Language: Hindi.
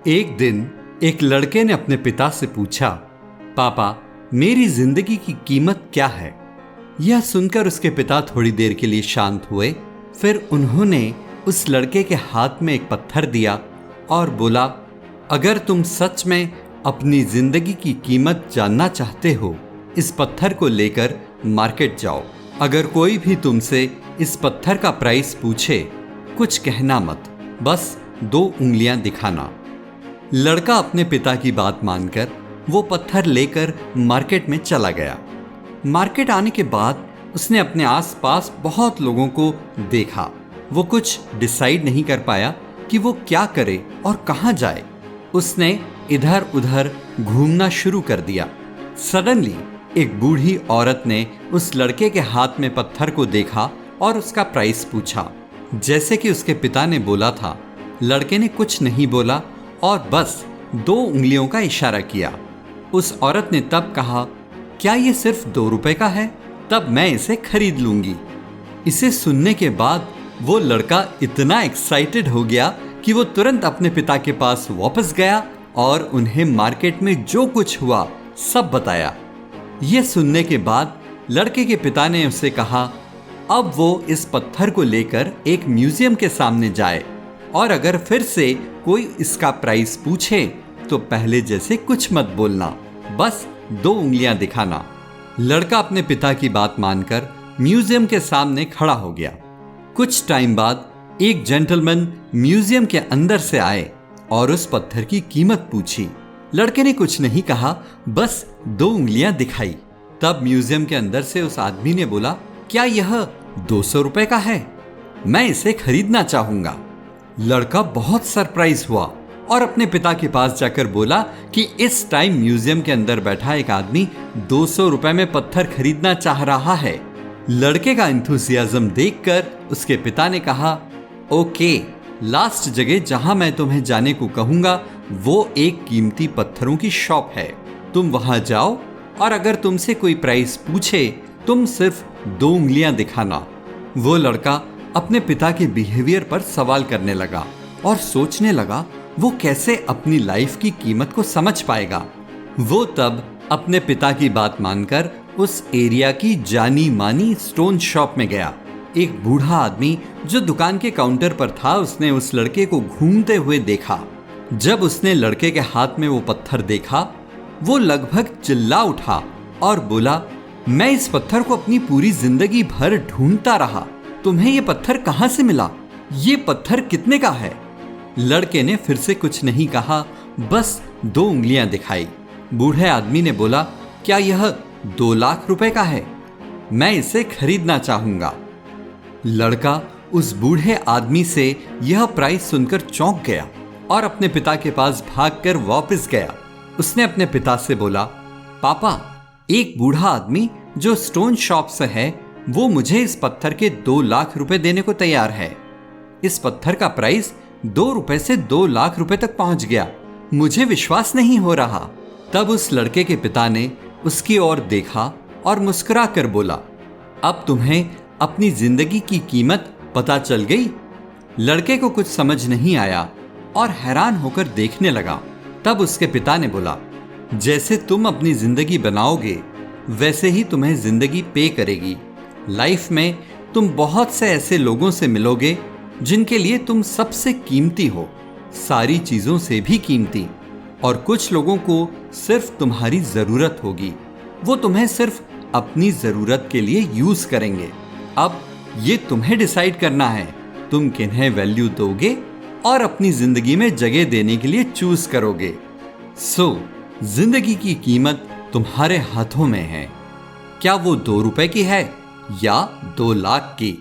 एक दिन एक लड़के ने अपने पिता से पूछा, पापा, मेरी जिंदगी की कीमत क्या है? यह सुनकर उसके पिता थोड़ी देर के लिए शांत हुए। फिर उन्होंने उस लड़के के हाथ में एक पत्थर दिया और बोला, अगर तुम सच में अपनी जिंदगी की कीमत जानना चाहते हो, इस पत्थर को लेकर मार्केट जाओ। अगर कोई भी तुमसे इस पत्थर का प्राइस पूछे, कुछ कहना मत, बस 2 उंगलियां दिखाना। लड़का अपने पिता की बात मानकर वो पत्थर लेकर मार्केट में चला गया। मार्केट आने के बाद उसने अपने आसपास बहुत लोगों को देखा। वो कुछ डिसाइड नहीं कर पाया कि वो क्या करे और कहाँ जाए। उसने इधर उधर घूमना शुरू कर दिया। सडनली एक बूढ़ी औरत ने उस लड़के के हाथ में पत्थर को देखा और उसका प्राइस पूछा। जैसे कि उसके पिता ने बोला था, लड़के ने कुछ नहीं बोला और बस 2 उंगलियों का इशारा किया। उस औरत ने तब कहा, क्या ये सिर्फ 2 रुपए का है? तब मैं इसे खरीद लूंगी। इसे सुनने के बाद वो लड़का इतना एक्साइटेड हो गया कि वो तुरंत अपने पिता के पास वापस गया और उन्हें मार्केट में जो कुछ हुआ सब बताया। ये सुनने के बाद लड़के के पिता ने उसे कहा, अब वो इस पत्थर को लेकर एक म्यूजियम के सामने जाए और अगर फिर से कोई इसका प्राइस पूछे तो पहले जैसे कुछ मत बोलना, बस 2 उंगलियां दिखाना। लड़का अपने पिता की बात मानकर म्यूजियम के सामने खड़ा हो गया। कुछ टाइम बाद एक जेंटलमैन म्यूजियम के अंदर से आए और उस पत्थर की कीमत पूछी। लड़के ने कुछ नहीं कहा, बस 2 उंगलियां दिखाई। तब म्यूजियम के अंदर से उस आदमी ने बोला, क्या यह 200 रुपए का है? मैं इसे खरीदना चाहूंगा। लड़का बहुत सरप्राइज हुआ और अपने पिता के पास जाकर बोला कि इस टाइम म्यूजियम के अंदर बैठा एक आदमी 200 रुपए में पत्थर खरीदना चाह रहा है। लड़के का एंथुसियाज्म देखकर उसके पिता ने कहा, ओके, लास्ट जगह जहां मैं तुम्हें जाने को कहूंगा वो एक कीमती पत्थरों की शॉप है। तुम वहां जाओ और अगर तुमसे कोई प्राइस पूछे तुम सिर्फ 2 उंगलियां दिखाना। वो लड़का अपने पिता के बिहेवियर पर सवाल करने लगा और सोचने लगा वो कैसे अपनी लाइफ की कीमत को समझ पाएगा। वो तब अपने पिता की बात मानकर उस एरिया की जानी मानी स्टोन शॉप में गया। एक बूढ़ा आदमी जो दुकान के काउंटर पर था, उसने उस लड़के को घूमते हुए देखा। जब उसने लड़के के हाथ में वो पत्थर देखा, वो लगभग चिल्ला उठा और बोला, मैं इस पत्थर को अपनी पूरी जिंदगी भर ढूंढता रहा। तुम्हें ये पत्थर कहां से मिला? ये पत्थर कितने का है? लड़के ने फिर से कुछ नहीं कहा, बस 2 उंगलियां दिखाई। बूढ़े आदमी ने बोला, क्या यह 2 लाख रुपए का है? मैं इसे खरीदना चाहूंगा। लड़का उस बूढ़े आदमी से यह प्राइस सुनकर चौंक गया और अपने पिता के पास भागकर वापस गया। उसने अपने पिता से बोला, पापा, एक बूढ़ा आदमी जो स्टोन शॉप से है वो मुझे इस पत्थर के 2 लाख रुपए देने को तैयार है। इस पत्थर का प्राइस 2 रुपए से 2 लाख रुपए तक पहुंच गया। मुझे विश्वास नहीं हो रहा। तब उस लड़के के पिता ने उसकी ओर देखा और मुस्कुरा कर बोला, अब तुम्हें अपनी जिंदगी की कीमत पता चल गई? लड़के को कुछ समझ नहीं आया और हैरान होकर देखने लगा। तब उसके पिता ने बोला, जैसे तुम अपनी जिंदगी बनाओगे वैसे ही तुम्हें जिंदगी पे करेगी। लाइफ में तुम बहुत से ऐसे लोगों से मिलोगे जिनके लिए तुम सबसे कीमती हो, सारी चीजों से भी कीमती। और कुछ लोगों को सिर्फ तुम्हारी जरूरत होगी, वो तुम्हें सिर्फ अपनी जरूरत के लिए यूज करेंगे। अब ये तुम्हें डिसाइड करना है, तुम किन्हें वैल्यू दोगे और अपनी जिंदगी में जगह देने के लिए चूज करोगे। जिंदगी की कीमत तुम्हारे हाथों में है। क्या वो 2 रुपए की है या 2 लाख की?